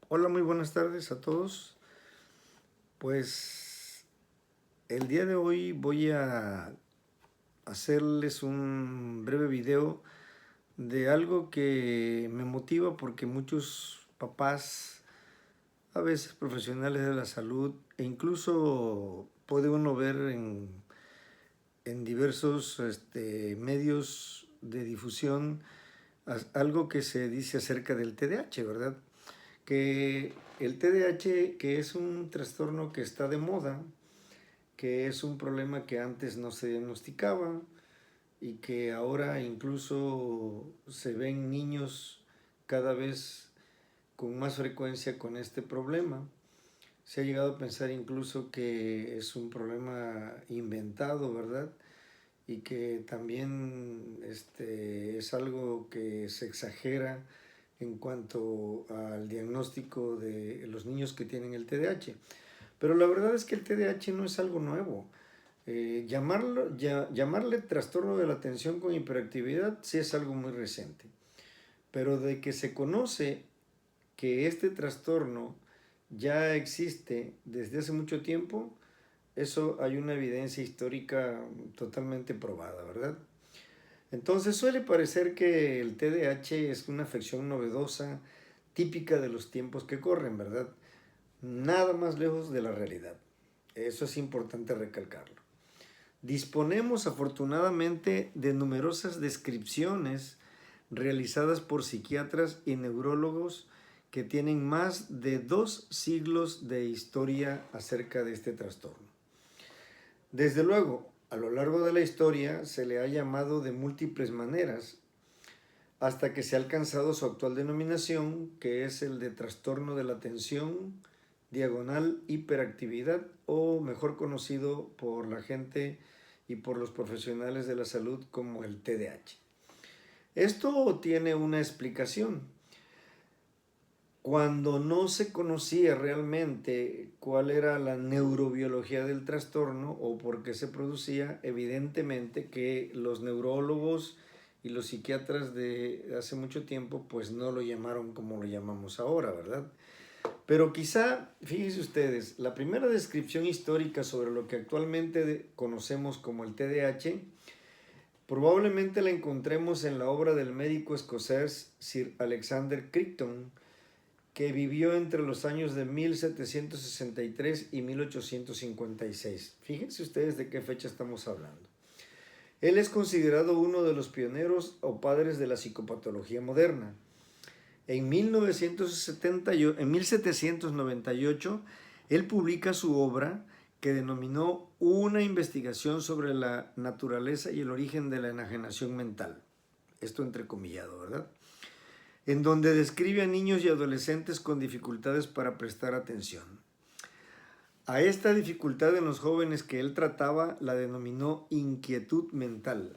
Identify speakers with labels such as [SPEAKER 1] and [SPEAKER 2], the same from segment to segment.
[SPEAKER 1] Hola, muy buenas tardes a todos. Pues el día de hoy voy a hacerles un breve video de algo que me motiva porque muchos papás, a veces profesionales de la salud, e incluso puede uno ver en diversos medios de difusión algo que se dice acerca del TDAH, ¿verdad? Que el TDAH, que es un trastorno que está de moda, que es un problema que antes no se diagnosticaba y que ahora incluso se ven niños cada vez con más frecuencia con este problema. Se ha llegado a pensar incluso que es un problema inventado, ¿verdad? Y que también es algo que se exagera en cuanto al diagnóstico de los niños que tienen el TDAH. Pero la verdad es que el TDAH no es algo nuevo. Llamarle trastorno de la atención con hiperactividad sí es algo muy reciente. Pero de que se conoce que este trastorno ya existe desde hace mucho tiempo, eso hay una evidencia histórica totalmente probada, ¿verdad? Entonces suele parecer que el TDAH es una afección novedosa, típica de los tiempos que corren, ¿verdad? Nada más lejos de la realidad. Eso es importante recalcarlo. Disponemos afortunadamente de numerosas descripciones realizadas por psiquiatras y neurólogos que tienen más de 2 siglos de historia acerca de este trastorno. Desde luego, a lo largo de la historia se le ha llamado de múltiples maneras hasta que se ha alcanzado su actual denominación, que es el de trastorno de la atención diagonal hiperactividad, o mejor conocido por la gente y por los profesionales de la salud como el TDAH. Esto tiene una explicación. Cuando no se conocía realmente cuál era la neurobiología del trastorno o por qué se producía, evidentemente que los neurólogos y los psiquiatras de hace mucho tiempo pues no lo llamaron como lo llamamos ahora, ¿verdad? Pero quizá, fíjense ustedes, la primera descripción histórica sobre lo que actualmente conocemos como el TDAH probablemente la encontremos en la obra del médico escocés Sir Alexander Crichton, que vivió entre los años de 1763 y 1856. Fíjense ustedes de qué fecha estamos hablando. Él es considerado uno de los pioneros o padres de la psicopatología moderna. En 1798, él publica su obra que denominó Una investigación sobre la naturaleza y el origen de la enajenación mental. Esto entrecomillado, ¿verdad? En donde describe a niños y adolescentes con dificultades para prestar atención. A esta dificultad en los jóvenes que él trataba la denominó inquietud mental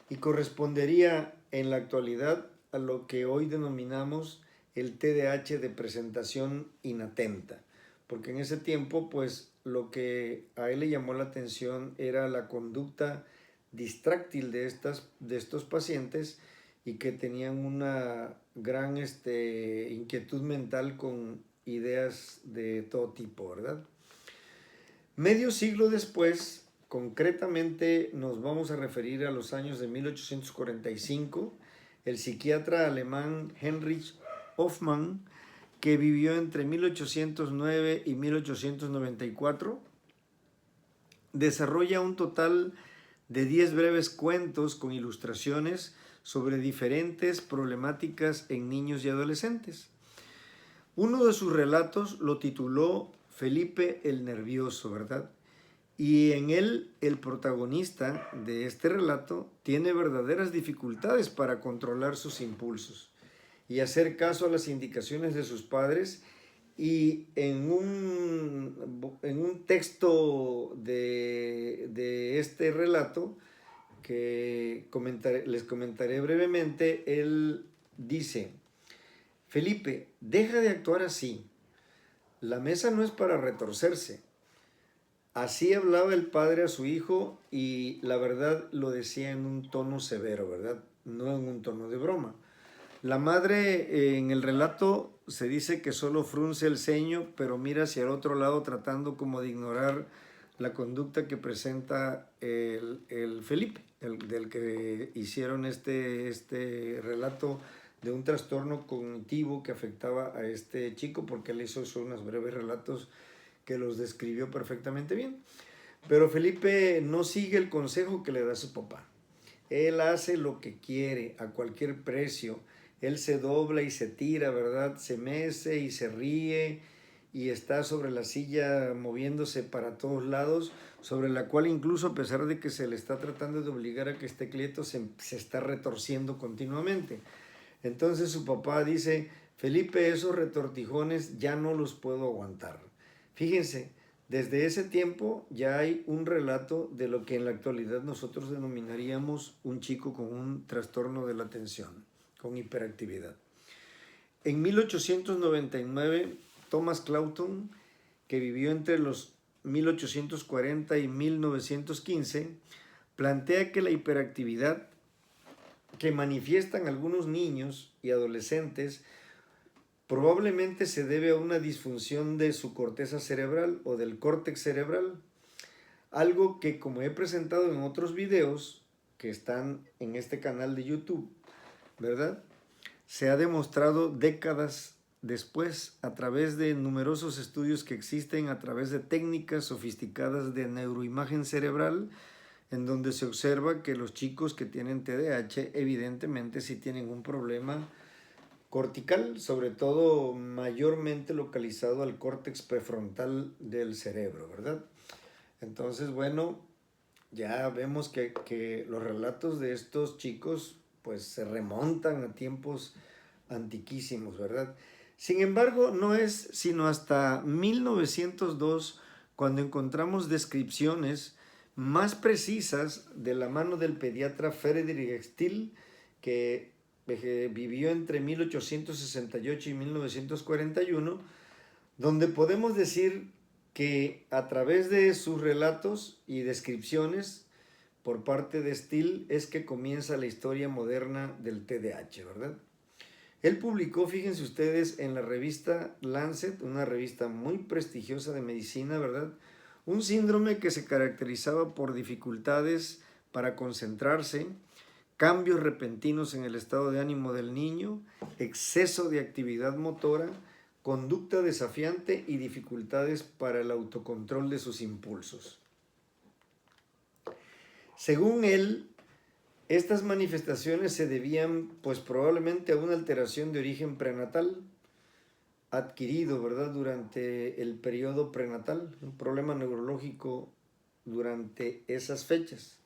[SPEAKER 1] y correspondería en la actualidad a lo que hoy denominamos el TDAH de presentación inatenta, porque en ese tiempo pues lo que a él le llamó la atención era la conducta distráctil de estos pacientes y que tenían una gran inquietud mental con ideas de todo tipo, ¿verdad? Medio siglo después, concretamente nos vamos a referir a los años de 1845, el psiquiatra alemán Heinrich Hoffmann, que vivió entre 1809 y 1894, desarrolla un total de 10 breves cuentos con ilustraciones sobre diferentes problemáticas en niños y adolescentes. Uno de sus relatos lo tituló Felipe el Nervioso, ¿verdad? Y en él el protagonista de este relato tiene verdaderas dificultades para controlar sus impulsos y hacer caso a las indicaciones de sus padres, y en un texto de este relato que les comentaré brevemente, él dice: Felipe, deja de actuar así. La mesa no es para retorcerse. Así hablaba el padre a su hijo y la verdad lo decía en un tono severo, ¿verdad? No en un tono de broma. La madre en el relato se dice que solo frunce el ceño, pero mira hacia el otro lado tratando como de ignorar la conducta que presenta el Felipe, del que hicieron este relato de un trastorno cognitivo que afectaba a este chico, porque él hizo unos breves relatos que los describió perfectamente bien. Pero Felipe no sigue el consejo que le da su papá. Él hace lo que quiere a cualquier precio. Él se dobla y se tira, ¿verdad? Se mece y se ríe y está sobre la silla moviéndose para todos lados, sobre la cual incluso a pesar de que se le está tratando de obligar a que esté quieto, se está retorciendo continuamente. Entonces su papá dice, Felipe, esos retortijones ya no los puedo aguantar. Fíjense, desde ese tiempo ya hay un relato de lo que en la actualidad nosotros denominaríamos un chico con un trastorno de la atención, con hiperactividad. En 1899, Thomas Claughton, que vivió entre los 1840 y 1915, plantea que la hiperactividad que manifiestan algunos niños y adolescentes probablemente se debe a una disfunción de su corteza cerebral o del córtex cerebral, algo que, como he presentado en otros videos que están en este canal de YouTube, ¿verdad? Se ha demostrado décadas después a través de numerosos estudios que existen, a través de técnicas sofisticadas de neuroimagen cerebral, en donde se observa que los chicos que tienen TDAH evidentemente sí tienen un problema cortical, sobre todo mayormente localizado al córtex prefrontal del cerebro, ¿verdad? Entonces, bueno, ya vemos que los relatos de estos chicos pues se remontan a tiempos antiquísimos, ¿verdad? Sin embargo, no es sino hasta 1902 cuando encontramos descripciones más precisas de la mano del pediatra Frederick Still, que vivió entre 1868 y 1941, donde podemos decir que a través de sus relatos y descripciones por parte de Still es que comienza la historia moderna del TDAH, ¿verdad? Él publicó, fíjense ustedes, en la revista Lancet, una revista muy prestigiosa de medicina, ¿verdad? Un síndrome que se caracterizaba por dificultades para concentrarse, cambios repentinos en el estado de ánimo del niño, exceso de actividad motora, conducta desafiante y dificultades para el autocontrol de sus impulsos. Según él, estas manifestaciones se debían pues probablemente a una alteración de origen prenatal adquirido, ¿verdad?, durante el periodo prenatal, un problema neurológico durante esas fechas,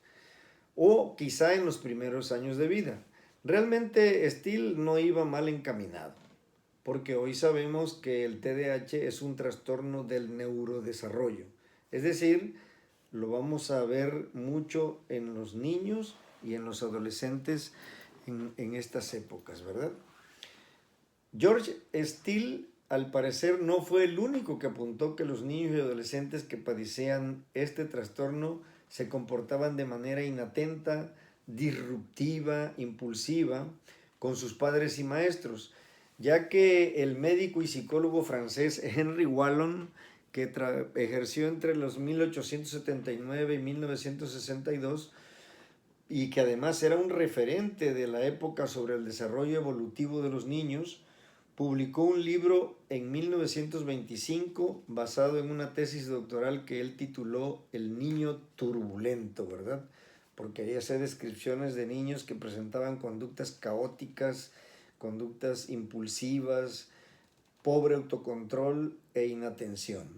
[SPEAKER 1] o quizá en los primeros años de vida. Realmente Still no iba mal encaminado, porque hoy sabemos que el TDAH es un trastorno del neurodesarrollo, es decir, lo vamos a ver mucho en los niños y en los adolescentes en estas épocas, ¿verdad? George Still, al parecer, no fue el único que apuntó que los niños y adolescentes que padecían este trastorno se comportaban de manera inatenta, disruptiva, impulsiva con sus padres y maestros, ya que el médico y psicólogo francés Henry Wallon, que ejerció entre los 1879 y 1962, y que además era un referente de la época sobre el desarrollo evolutivo de los niños, publicó un libro en 1925 basado en una tesis doctoral que él tituló El niño turbulento, ¿verdad? Porque ahí hace descripciones de niños que presentaban conductas caóticas, conductas impulsivas, pobre autocontrol e inatención.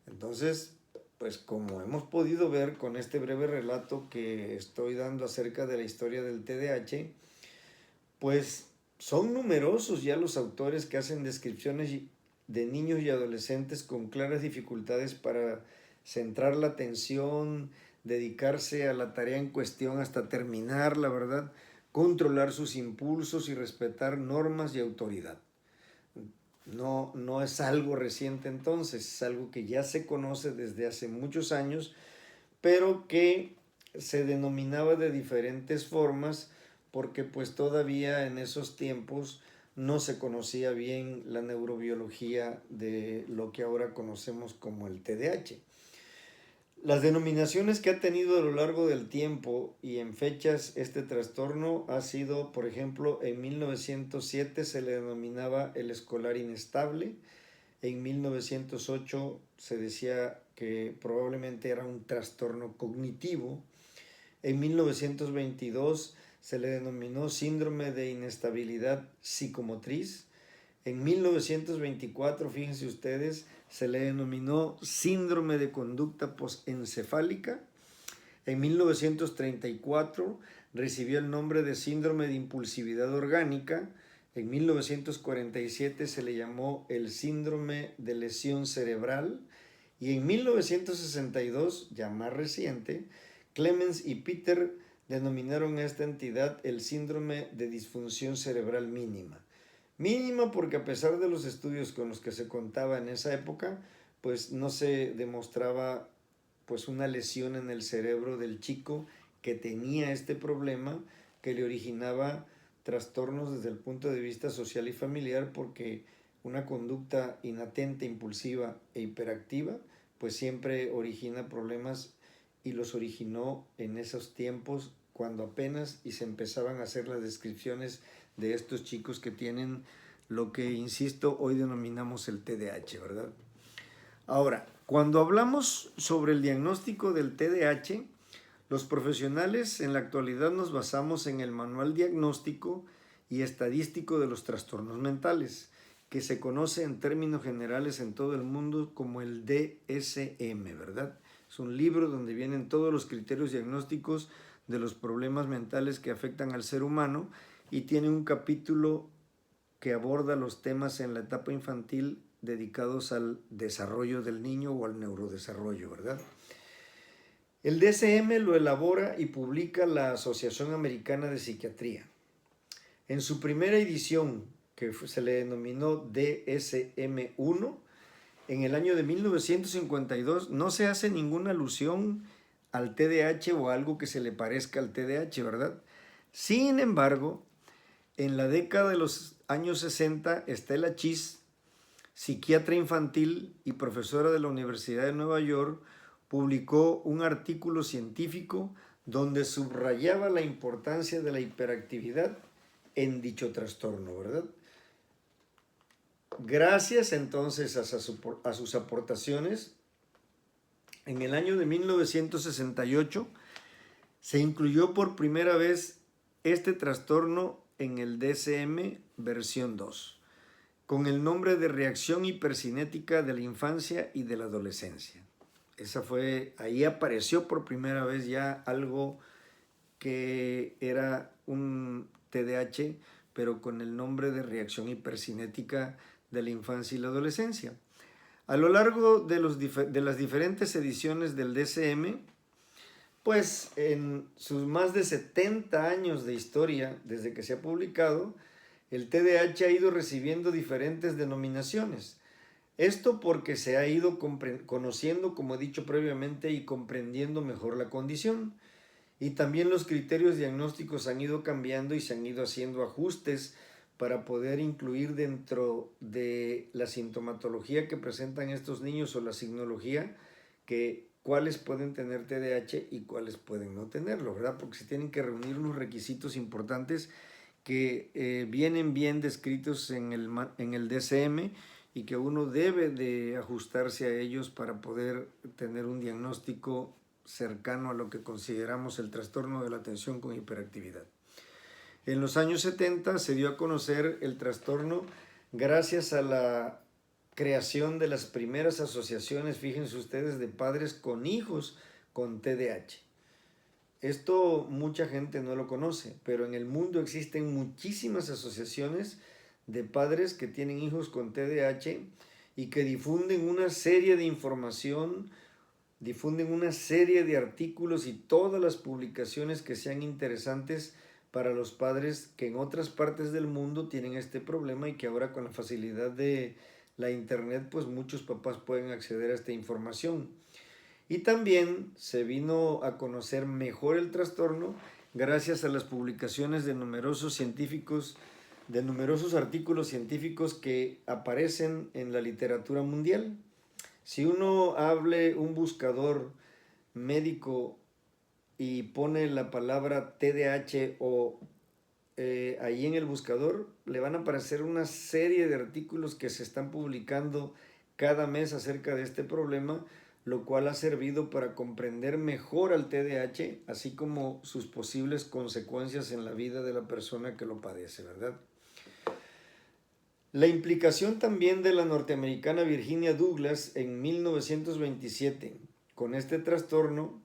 [SPEAKER 1] Entonces, pues como hemos podido ver con este breve relato que estoy dando acerca de la historia del TDAH, pues son numerosos ya los autores que hacen descripciones de niños y adolescentes con claras dificultades para centrar la atención, dedicarse a la tarea en cuestión hasta terminarla, ¿verdad? Controlar sus impulsos y respetar normas y autoridad. No es algo reciente entonces, es algo que ya se conoce desde hace muchos años, pero que se denominaba de diferentes formas porque pues todavía en esos tiempos no se conocía bien la neurobiología de lo que ahora conocemos como el TDAH. Las denominaciones que ha tenido a lo largo del tiempo y en fechas este trastorno ha sido, por ejemplo, en 1907 se le denominaba el escolar inestable, en 1908 se decía que probablemente era un trastorno cognitivo, en 1922 se le denominó síndrome de inestabilidad psicomotriz. En 1924, fíjense ustedes, se le denominó síndrome de conducta postencefálica. En 1934 recibió el nombre de síndrome de impulsividad orgánica. En 1947 se le llamó el síndrome de lesión cerebral. Y en 1962, ya más reciente, Clemens y Peter denominaron a esta entidad el síndrome de disfunción cerebral mínima. Mínima porque a pesar de los estudios con los que se contaba en esa época, pues no se demostraba pues una lesión en el cerebro del chico que tenía este problema que le originaba trastornos desde el punto de vista social y familiar, porque una conducta inatenta, impulsiva e hiperactiva pues siempre origina problemas, y los originó en esos tiempos cuando apenas y se empezaban a hacer las descripciones de estos chicos que tienen lo que, insisto, hoy denominamos el TDAH, ¿verdad? Ahora, cuando hablamos sobre el diagnóstico del TDAH, los profesionales en la actualidad nos basamos en el Manual Diagnóstico y Estadístico de los Trastornos Mentales, que se conoce en términos generales en todo el mundo como el DSM, ¿verdad? Es un libro donde vienen todos los criterios diagnósticos de los problemas mentales que afectan al ser humano, y tiene un capítulo que aborda los temas en la etapa infantil dedicados al desarrollo del niño o al neurodesarrollo, ¿verdad? El DSM lo elabora y publica la Asociación Americana de Psiquiatría. En su primera edición, que se le denominó DSM-1, en el año de 1952, no se hace ninguna alusión al TDAH o algo que se le parezca al TDAH, ¿verdad? Sin embargo, en la década de los años 60, Stella Chis, psiquiatra infantil y profesora de la Universidad de Nueva York, publicó un artículo científico donde subrayaba la importancia de la hiperactividad en dicho trastorno, ¿verdad? Gracias entonces a sus aportaciones, en el año de 1968 se incluyó por primera vez este trastorno en el DSM versión 2, con el nombre de reacción hipercinética de la infancia y de la adolescencia. Ahí apareció por primera vez ya algo que era un TDAH, pero con el nombre de reacción hipercinética de la infancia y la adolescencia. A lo largo de las diferentes ediciones del DSM, pues en sus más de 70 años de historia desde que se ha publicado, el TDAH ha ido recibiendo diferentes denominaciones. Esto porque se ha ido conociendo, como he dicho previamente, y comprendiendo mejor la condición. Y también los criterios diagnósticos han ido cambiando y se han ido haciendo ajustes para poder incluir dentro de la sintomatología que presentan estos niños o la signología, que cuáles pueden tener TDAH y cuáles pueden no tenerlo, ¿verdad? Porque se tienen que reunir unos requisitos importantes que vienen bien descritos en el DSM, y que uno debe de ajustarse a ellos para poder tener un diagnóstico cercano a lo que consideramos el trastorno de la atención con hiperactividad. En los años 70 se dio a conocer el trastorno gracias a la creación de las primeras asociaciones, fíjense ustedes, de padres con hijos con TDAH. Esto mucha gente no lo conoce, pero en el mundo existen muchísimas asociaciones de padres que tienen hijos con TDAH y que difunden una serie de información, difunden una serie de artículos y todas las publicaciones que sean interesantes para los padres que en otras partes del mundo tienen este problema, y que ahora con la facilidad de la internet pues muchos papás pueden acceder a esta información. Y también se vino a conocer mejor el trastorno gracias a las publicaciones de numerosos científicos, de numerosos artículos científicos que aparecen en la literatura mundial. Si uno hable un buscador médico y pone la palabra TDAH o ahí en el buscador, le van a aparecer una serie de artículos que se están publicando cada mes acerca de este problema, lo cual ha servido para comprender mejor al TDAH, así como sus posibles consecuencias en la vida de la persona que lo padece, ¿verdad? La implicación también de la norteamericana Virginia Douglas en 1927 con este trastorno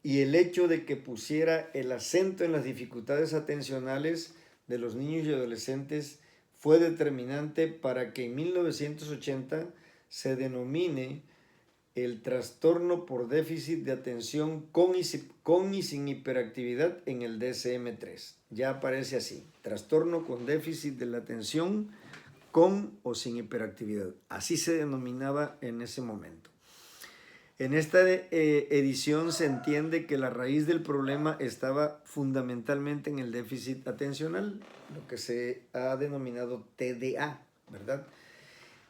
[SPEAKER 1] y el hecho de que pusiera el acento en las dificultades atencionales de los niños y adolescentes fue determinante para que en 1980 se denomine el trastorno por déficit de atención con y sin hiperactividad en el DSM-3. Ya aparece así, trastorno con déficit de la atención con o sin hiperactividad. Así se denominaba en ese momento. En esta edición se entiende que la raíz del problema estaba fundamentalmente en el déficit atencional, lo que se ha denominado TDA, ¿verdad?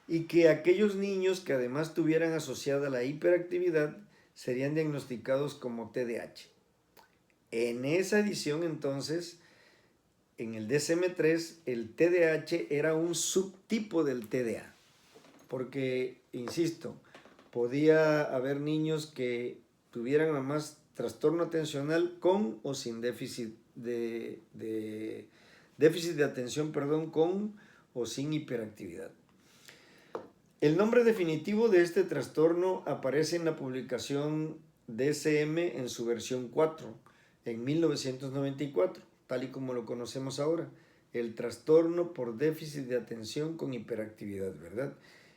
[SPEAKER 1] Y que aquellos niños que además tuvieran asociada la hiperactividad serían diagnosticados como TDAH. En esa edición entonces, en el DSM-3, el TDAH era un subtipo del TDA, porque, insisto, podía haber niños que tuvieran además trastorno atencional con o sin déficit de atención, con o sin hiperactividad. El nombre definitivo de este trastorno aparece en la publicación DSM en su versión 4, en 1994, tal y como lo conocemos ahora, el trastorno por déficit de atención con hiperactividad, ¿verdad?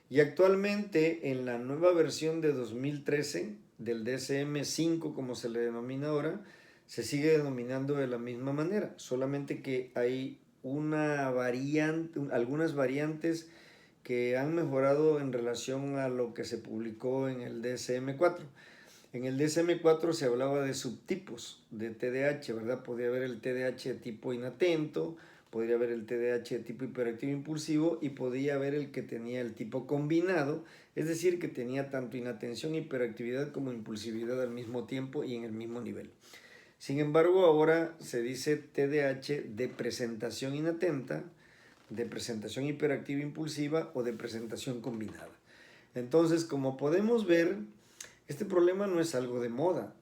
[SPEAKER 1] Y actualmente en la nueva versión de 2013 del DSM-5, como se le denomina ahora, se sigue denominando de la misma manera, solamente que hay algunas variantes que han mejorado en relación a lo que se publicó en el DSM-4. En el DSM-4 se hablaba de subtipos de TDAH, ¿verdad? Podría haber el TDAH de tipo inatento, podría haber el TDAH de tipo hiperactivo impulsivo y podría haber el que tenía el tipo combinado, es decir, que tenía tanto inatención, hiperactividad como impulsividad al mismo tiempo y en el mismo nivel. Sin embargo, ahora se dice TDAH de presentación inatenta, de presentación hiperactiva impulsiva o de presentación combinada. Entonces, como podemos ver, este problema no es algo de moda.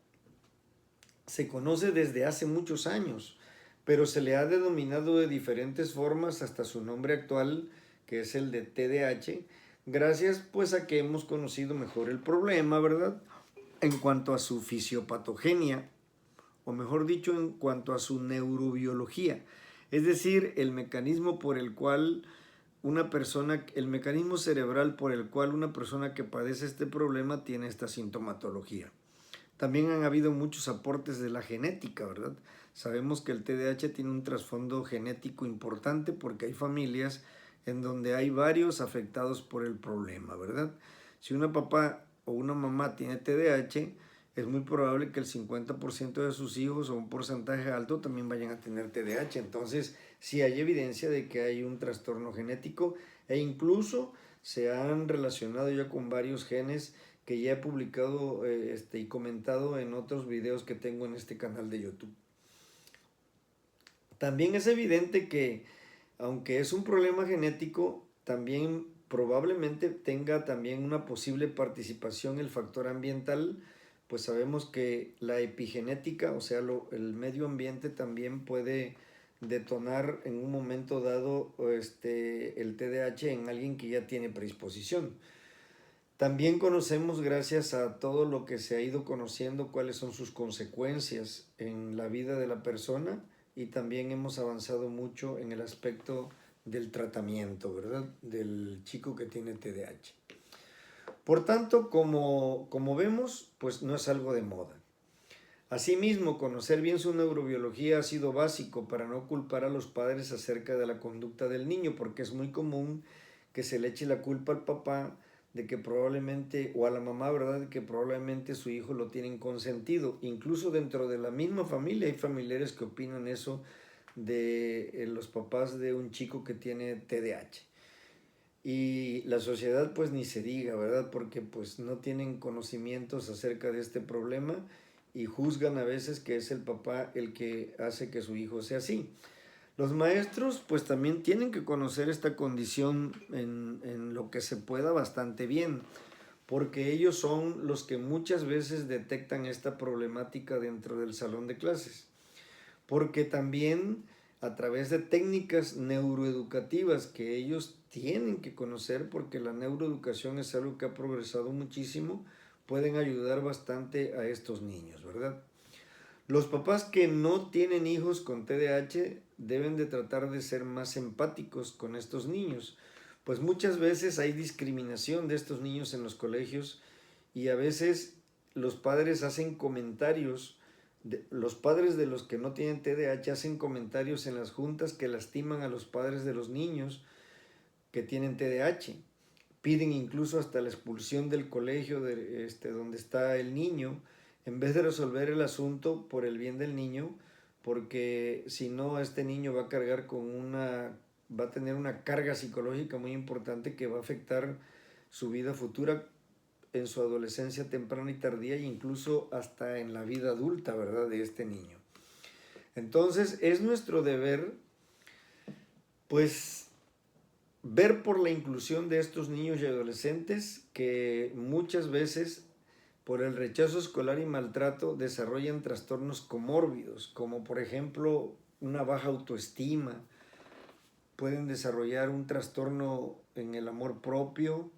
[SPEAKER 1] Se conoce desde hace muchos años, pero se le ha denominado de diferentes formas hasta su nombre actual, que es el de TDAH, gracias pues a que hemos conocido mejor el problema, ¿verdad? En cuanto a su fisiopatogenia, o mejor dicho, en cuanto a su neurobiología, es decir, el mecanismo cerebral por el cual una persona que padece este problema tiene esta sintomatología. También han habido muchos aportes de la genética, ¿verdad? Sabemos que el TDAH tiene un trasfondo genético importante porque hay familias en donde hay varios afectados por el problema, ¿verdad? Si una papá o una mamá tiene TDAH, es muy probable que el 50% de sus hijos o un porcentaje alto también vayan a tener TDAH. Entonces, sí hay evidencia de que hay un trastorno genético e incluso se han relacionado ya con varios genes que ya he publicado y comentado en otros videos que tengo en este canal de YouTube. También es evidente que, aunque es un problema genético, también probablemente tenga también una posible participación el factor ambiental, pues sabemos que la epigenética, o sea, el medio ambiente también puede detonar en un momento dado el TDAH en alguien que ya tiene predisposición. También conocemos, gracias a todo lo que se ha ido conociendo, cuáles son sus consecuencias en la vida de la persona y también hemos avanzado mucho en el aspecto del tratamiento, ¿verdad? Del chico que tiene TDAH. Por tanto, como vemos, pues no es algo de moda. Asimismo, conocer bien su neurobiología ha sido básico para no culpar a los padres acerca de la conducta del niño, porque es muy común que se le eche la culpa al papá de que probablemente, o a la mamá, ¿verdad?, de que probablemente su hijo lo tienen consentido. Incluso dentro de la misma familia hay familiares que opinan eso de los papás de un chico que tiene TDAH. Y la sociedad pues ni se diga, ¿verdad? Porque pues no tienen conocimientos acerca de este problema y juzgan a veces que es el papá el que hace que su hijo sea así. Los maestros pues también tienen que conocer esta condición en lo que se pueda bastante bien, porque ellos son los que muchas veces detectan esta problemática dentro del salón de clases. Porque también a través de técnicas neuroeducativas que ellos tienen que conocer, porque la neuroeducación es algo que ha progresado muchísimo, pueden ayudar bastante a estos niños, ¿verdad? Los papás que no tienen hijos con TDAH deben de tratar de ser más empáticos con estos niños, pues muchas veces hay discriminación de estos niños en los colegios y a veces los padres hacen comentarios, los padres de los que no tienen TDAH hacen comentarios en las juntas que lastiman a los padres de los niños que tienen TDAH. Piden incluso hasta la expulsión del colegio donde está el niño, en vez de resolver el asunto por el bien del niño, porque si no, este niño va a cargar va a tener una carga psicológica muy importante que va a afectar su vida futura en su adolescencia temprana y tardía e incluso hasta en la vida adulta, ¿verdad?, de este niño. Entonces, es nuestro deber, pues, ver por la inclusión de estos niños y adolescentes que muchas veces por el rechazo escolar y maltrato desarrollan trastornos comórbidos, como por ejemplo una baja autoestima, pueden desarrollar un trastorno en el amor propio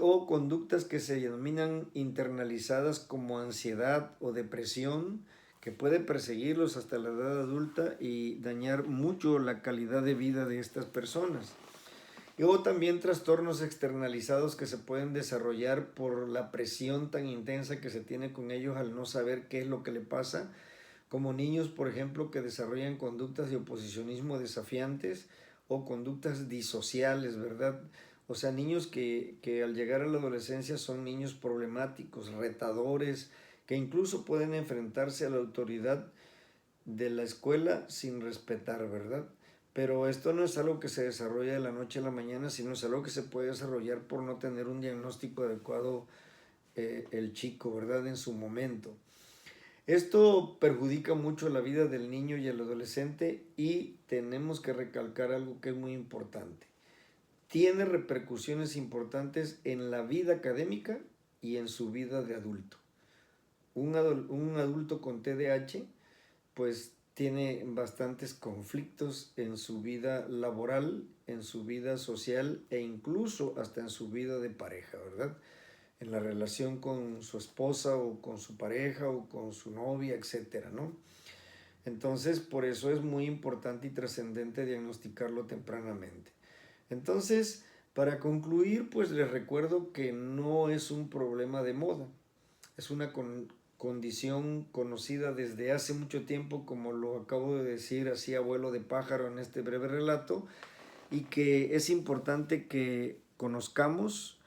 [SPEAKER 1] o conductas que se denominan internalizadas como ansiedad o depresión, que puede perseguirlos hasta la edad adulta y dañar mucho la calidad de vida de estas personas. O también trastornos externalizados que se pueden desarrollar por la presión tan intensa que se tiene con ellos al no saber qué es lo que le pasa, como niños, por ejemplo, que desarrollan conductas de oposicionismo desafiantes o conductas disociales, ¿verdad? O sea, niños que al llegar a la adolescencia son niños problemáticos, retadores, que incluso pueden enfrentarse a la autoridad de la escuela sin respetar, ¿verdad? Pero esto no es algo que se desarrolla de la noche a la mañana, sino es algo que se puede desarrollar por no tener un diagnóstico adecuado el chico, ¿verdad?, en su momento. Esto perjudica mucho la vida del niño y el adolescente y tenemos que recalcar algo que es muy importante. Tiene repercusiones importantes en la vida académica y en su vida de adulto. Un adulto con TDAH pues tiene bastantes conflictos en su vida laboral, en su vida social e incluso hasta en su vida de pareja, ¿verdad? En la relación con su esposa o con su pareja o con su novia, etcétera, ¿no? Entonces, por eso es muy importante y trascendente diagnosticarlo tempranamente. Entonces, para concluir, pues les recuerdo que no es un problema de moda, es una condición conocida desde hace mucho tiempo, como lo acabo de decir así a vuelo de pájaro en este breve relato, y que es importante que conozcamos,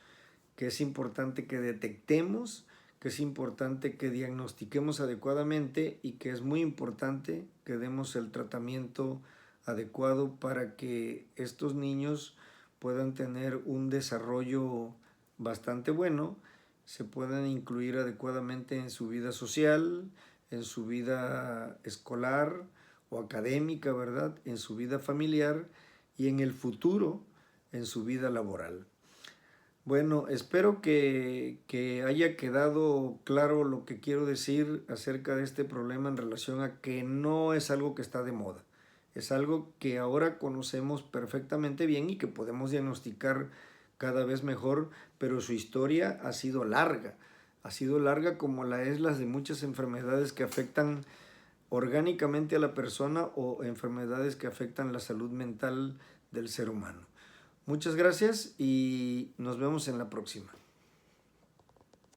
[SPEAKER 1] que es importante que detectemos, que es importante que diagnostiquemos adecuadamente y que es muy importante que demos el tratamiento adecuado para que estos niños puedan tener un desarrollo bastante bueno, se puedan incluir adecuadamente en su vida social, en su vida escolar o académica, ¿verdad?, en su vida familiar y en el futuro en su vida laboral. Bueno, espero que haya quedado claro lo que quiero decir acerca de este problema en relación a que no es algo que está de moda. Es algo que ahora conocemos perfectamente bien y que podemos diagnosticar cada vez mejor, pero su historia ha sido larga como las de muchas enfermedades que afectan orgánicamente a la persona o enfermedades que afectan la salud mental del ser humano. Muchas gracias y nos vemos en la próxima.